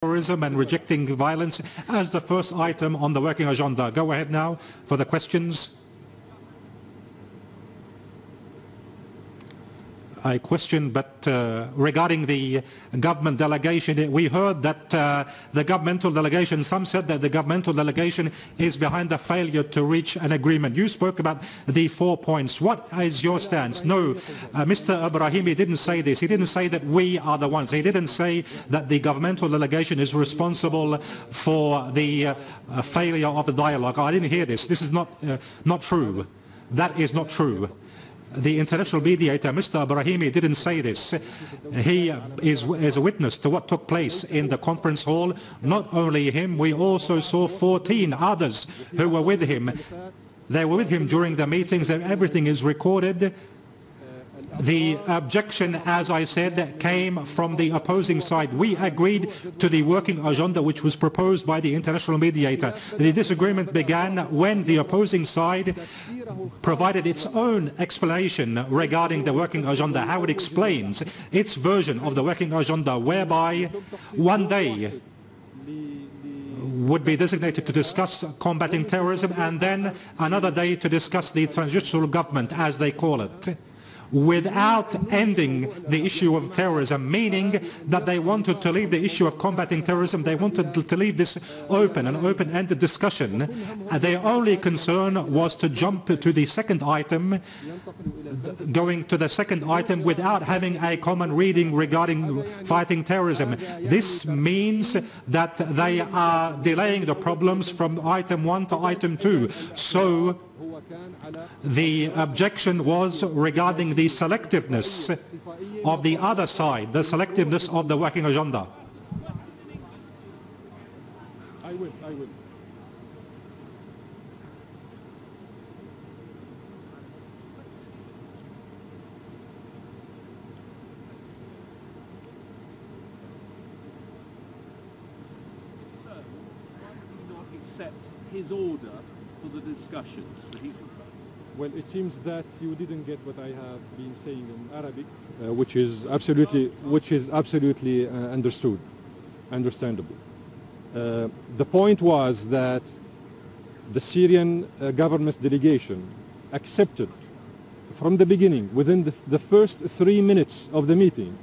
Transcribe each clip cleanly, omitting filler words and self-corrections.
terrorism and rejecting violence as the first item on the working agenda. Go ahead now for the questions. I question, but regarding the government delegation, we heard that the governmental delegation, some said that the governmental delegation is behind the failure to reach an agreement. You spoke about the 4 points. What is your stance? No, Mr. Ibrahimi didn't say this. He didn't say that we are the ones. He didn't say that the governmental delegation is responsible for the failure of the dialogue. I didn't hear this. This is not true. That is not true. The international mediator, Mr. Ibrahimi, didn't say this. He is a witness to what took place in the conference hall. Not only him, we also saw 14 others who were with him. They were with him during the meetings, and everything is recorded. The objection, as I said, came from the opposing side. We agreed to the working agenda which was proposed by the international mediator. The disagreement began when the opposing side provided its own explanation regarding the working agenda, how it explains its version of the working agenda, whereby one day would be designated to discuss combating terrorism and then another day to discuss the transitional government, as they call it, without ending the issue of terrorism, meaning that they wanted to leave the issue of combating terrorism, they wanted to leave this open, an open-ended discussion. Their only concern was to jump to the second item, going to the second item without having a common reading regarding fighting terrorism. This means that they are delaying the problems from item 1 to item 2. So the objection was regarding the selectiveness of the other side, the selectiveness of the working agenda. I will. So, why did you not accept his order for the discussions that he proposed? Well, it seems that you didn't get what I have been saying in Arabic, which is absolutely understandable. The point was that the Syrian government's delegation accepted from the beginning, within the first 3 minutes of the meeting,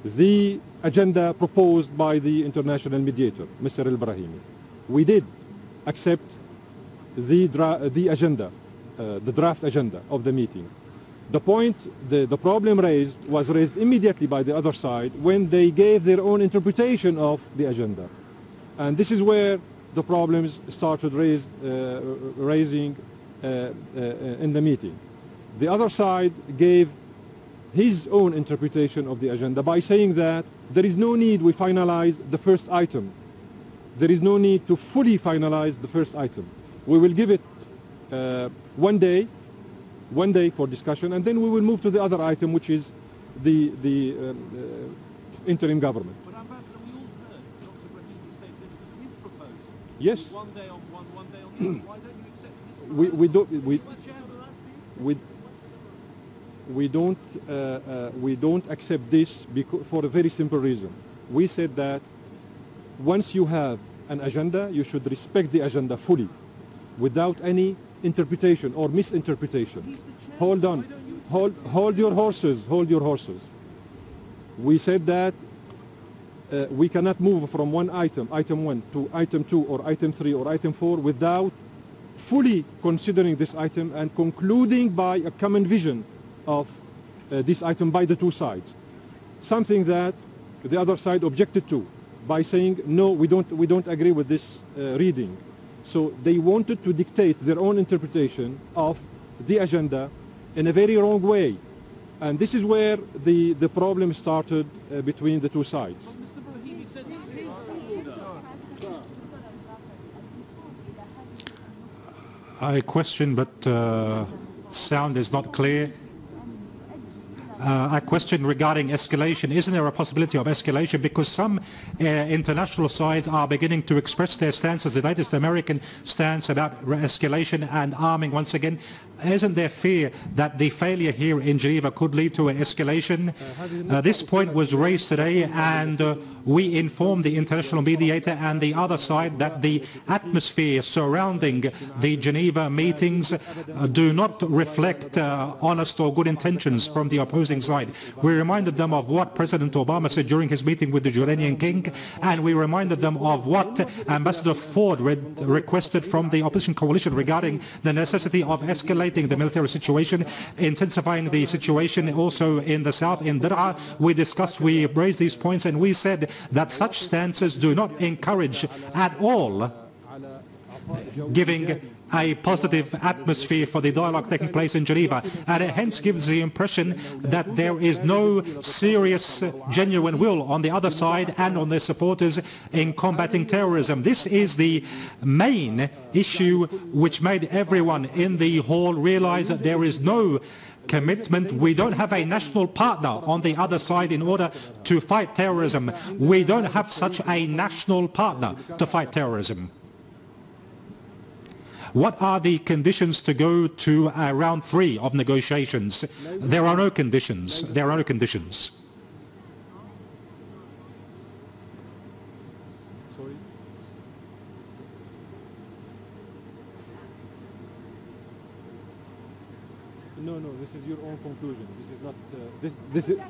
the agenda proposed by the international mediator, Mr. Al-Brahimi. We did accept the agenda, the draft agenda of the meeting. The point, the problem was raised immediately by the other side when they gave their own interpretation of the agenda. And this is where the problems started raising in the meeting. The other side gave his own interpretation of the agenda by saying that there is no need we finalize the first item. There is no need to fully finalize the first item. We will give it one day for discussion, and then we will move to the other item, which is the interim government. But Ambassador, we all heard Dr. Brahimi say this was his proposal. Yes. One day on one day on the other. Why don't you accept his proposal? We don't accept this for a very simple reason. We said that once you have an agenda, you should respect the agenda fully, without any interpretation or misinterpretation. Hold on. Hold your horses. Hold your horses. We said that we cannot move from one item 1, to item 2 or item 3 or item 4 without fully considering this item and concluding by a common vision of this item by the two sides. Something that the other side objected to by saying, no, we don't agree with this reading. So they wanted to dictate their own interpretation of the agenda in a very wrong way. And this is where the problem started between the two sides. Well, Mr. Brahimi says it's his order. I question, but sound is not clear. A question regarding escalation. Isn't there a possibility of escalation? Because some international sides are beginning to express their stances, the latest American stance about escalation and arming once again. isn't there fear that the failure here in Geneva could lead to an escalation? This point was raised today, and we informed the international mediator and the other side that the atmosphere surrounding the Geneva meetings do not reflect honest or good intentions from the opposing side. We reminded them of what President Obama said during his meeting with the Jordanian king, and we reminded them of what Ambassador Ford requested from the opposition coalition regarding the necessity of escalating the military situation, intensifying the situation also in the south, in Dar'a. We raised these points, and we said that such stances do not encourage at all giving a positive atmosphere for the dialogue taking place in Geneva, and it hence gives the impression that there is no serious, genuine will on the other side and on their supporters in combating terrorism. This is the main issue which made everyone in the hall realize that there is no commitment. We don't have a national partner on the other side in order to fight terrorism. We don't have such a national partner to fight terrorism. What are the conditions to go to round 3 of negotiations? There are no conditions. There are no conditions. Sorry? No, this is your own conclusion. This is not.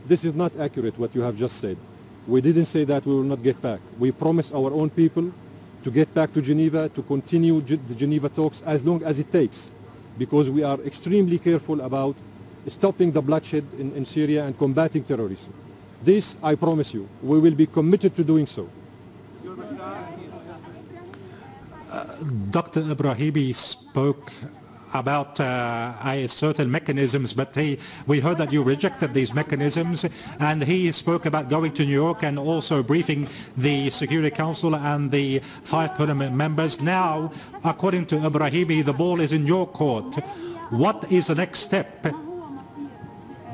This is not accurate. What you have just said. We didn't say that we will not get back. We promised our own people to get back to Geneva, to continue the Geneva talks as long as it takes, because we are extremely careful about stopping the bloodshed in Syria and combating terrorism. This, I promise you, we will be committed to doing so. Dr. Ibrahimi spoke about certain mechanisms, but we heard that you rejected these mechanisms, and he spoke about going to New York and also briefing the Security Council and the 5 permanent members. Now, according to Ibrahimi, the ball is in your court. What is the next step?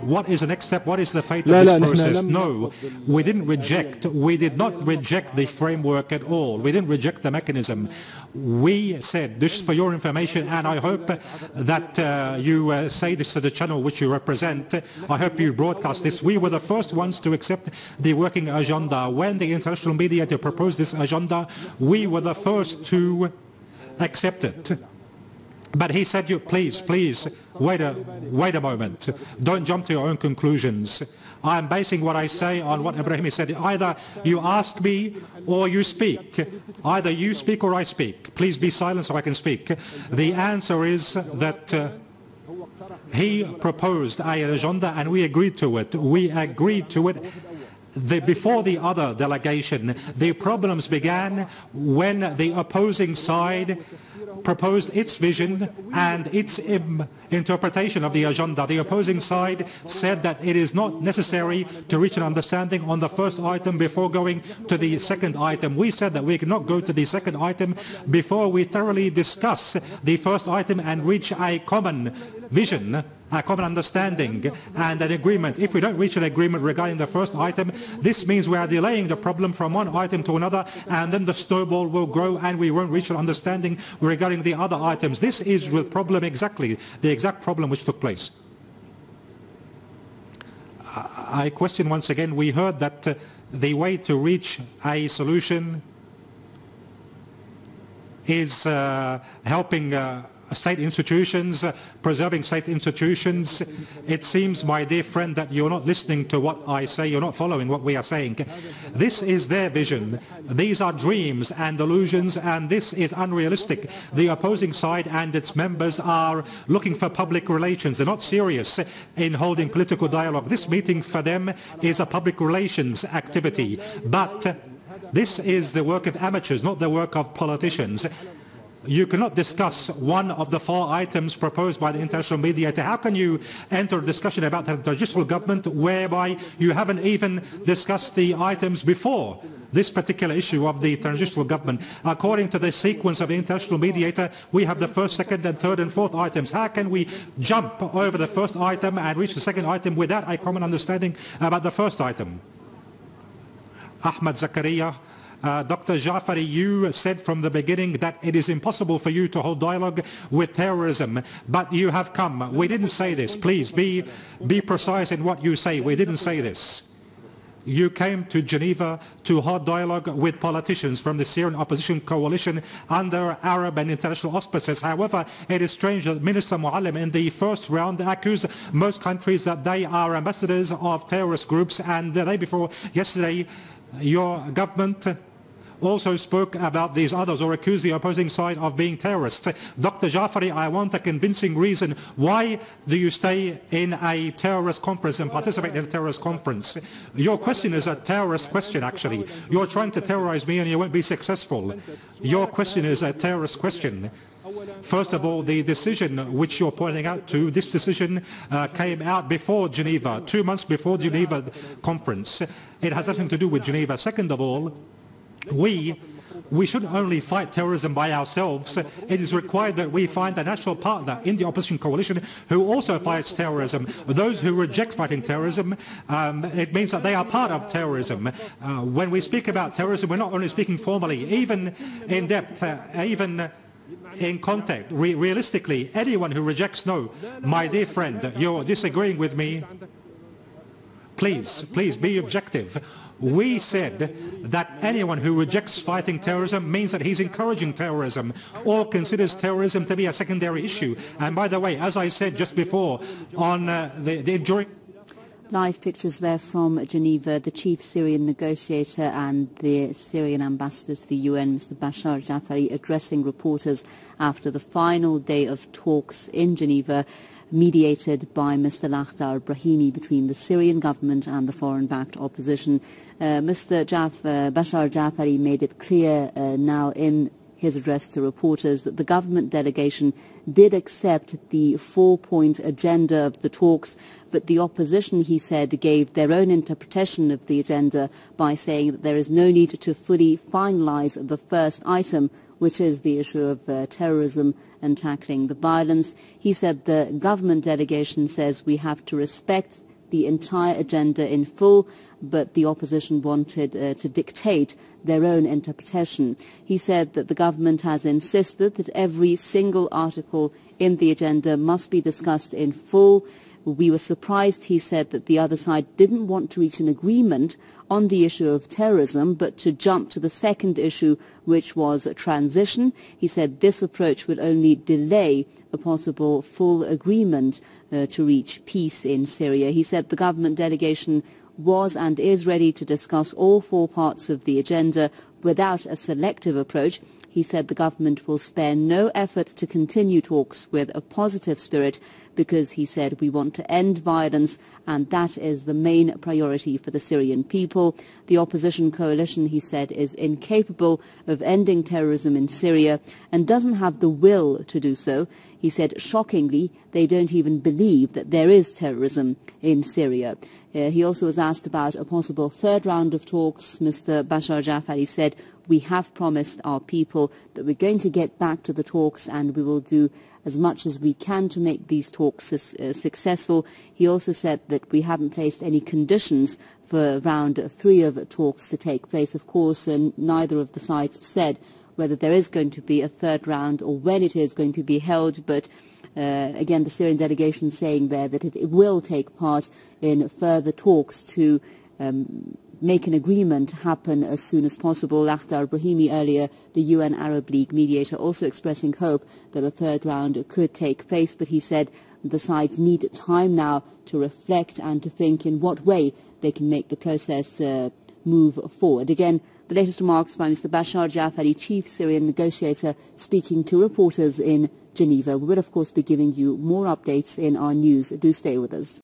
What is the next step? What is the fate of this process? No, we didn't reject. We did not reject the framework at all. We didn't reject the mechanism. We said, this is for your information, and I hope that you say this to the channel which you represent. I hope you broadcast this. We were the first ones to accept the working agenda. When the international mediator proposed this agenda, we were the first to accept it. But he said, please, wait a moment. Don't jump to your own conclusions. I'm basing what I say on what Ibrahimi said. Either you ask me or you speak. Either you speak or I speak. Please be silent so I can speak. The answer is that he proposed an agenda and we agreed to it. We agreed to it. Before the other delegation, the problems began when the opposing side proposed its vision and its interpretation of the agenda. The opposing side said that it is not necessary to reach an understanding on the first item before going to the second item. We said that we cannot go to the second item before we thoroughly discuss the first item and reach a common vision, a common understanding and an agreement. If we don't reach an agreement regarding the first item, this means we are delaying the problem from one item to another, and then the snowball will grow and we won't reach an understanding regarding the other items. This is the problem exactly, the exact problem which took place. I question once again, we heard that the way to reach a solution is helping state institutions, preserving state institutions. It seems, my dear friend, that you're not listening to what I say, you're not following what we are saying. This is their vision. These are dreams and illusions, and this is unrealistic. The opposing side and its members are looking for public relations. They're not serious in holding political dialogue. This meeting for them is a public relations activity. But this is the work of amateurs, not the work of politicians. You cannot discuss one of the 4 items proposed by the international mediator. How can you enter a discussion about the transitional government whereby you haven't even discussed the items before this particular issue of the transitional government? According to the sequence of the international mediator, we have the first, second, and third and fourth items. How can we jump over the first item and reach the second item without a common understanding about the first item? Ahmed Zakaria, Dr. Jaafari, you said from the beginning that it is impossible for you to hold dialogue with terrorism, but you have come. We didn't say this. Please be precise in what you say. We didn't say this. You came to Geneva to hold dialogue with politicians from the Syrian opposition coalition under Arab and international auspices. However, it is strange that Minister Muallim in the first round accused most countries that they are ambassadors of terrorist groups, and the day before yesterday your government also spoke about these others or accused the opposing side of being terrorists. Dr. Jaafari, I want a convincing reason. Why do you stay in a terrorist conference and participate in a terrorist conference? Your question is a terrorist question, actually. You're trying to terrorize me and you won't be successful. Your question is a terrorist question. First of all, the decision which you're pointing out to, this decision came out before Geneva, 2 months before Geneva conference. It has nothing to do with Geneva. Second of all, we shouldn't only fight terrorism by ourselves. It is required that we find a national partner in the opposition coalition who also fights terrorism. Those who reject fighting terrorism, it means that they are part of terrorism. When we speak about terrorism, we're not only speaking formally, even in depth, even in context. Realistically, anyone who rejects, no, my dear friend, you're disagreeing with me. Please be objective. We said that anyone who rejects fighting terrorism means that he's encouraging terrorism or considers terrorism to be a secondary issue. And by the way, as I said just before, on during live pictures there from Geneva, the chief Syrian negotiator and the Syrian ambassador to the UN, Mr. Bashar al-Jaafari, addressing reporters after the final day of talks in Geneva, mediated by Mr. Lakhdar al-Brahimi between the Syrian government and the foreign-backed opposition. Mr. Bashar al-Jaafari made it clear now in his address to reporters that the government delegation did accept the 4-point agenda of the talks, but the opposition, he said, gave their own interpretation of the agenda by saying that there is no need to fully finalize the first item, which is the issue of terrorism and tackling the violence. He said the government delegation says we have to respect the entire agenda in full, but the opposition wanted to dictate their own interpretation. He said that the government has insisted that every single article in the agenda must be discussed in full. We were surprised, he said, that the other side didn't want to reach an agreement on the issue of terrorism, but to jump to the second issue, which was transition. He said this approach would only delay a possible full agreement to reach peace in Syria. He said the government delegation was and is ready to discuss all 4 parts of the agenda without a selective approach. He said the government will spare no effort to continue talks with a positive spirit because, he said, we want to end violence and that is the main priority for the Syrian people. The opposition coalition, he said, is incapable of ending terrorism in Syria and doesn't have the will to do so. He said, shockingly, they don't even believe that there is terrorism in Syria. He also was asked about a possible third round of talks. Mr. Bashar al-Jaafari said, we have promised our people that we're going to get back to the talks and we will do as much as we can to make these talks successful. He also said that we haven't placed any conditions for round 3 of talks to take place. Of course, neither of the sides said whether there is going to be a third round or when it is going to be held, but again, the Syrian delegation saying there that it will take part in further talks to make an agreement happen as soon as possible. Lakhdar al-Brahimi earlier, the UN Arab League mediator, also expressing hope that a third round could take place, but he said the sides need time now to reflect and to think in what way they can make the process move forward. Again, the latest remarks by Mr. Bashar al-Jaafari, chief Syrian negotiator, speaking to reporters in Geneva. We will, of course, be giving you more updates in our news. Do stay with us.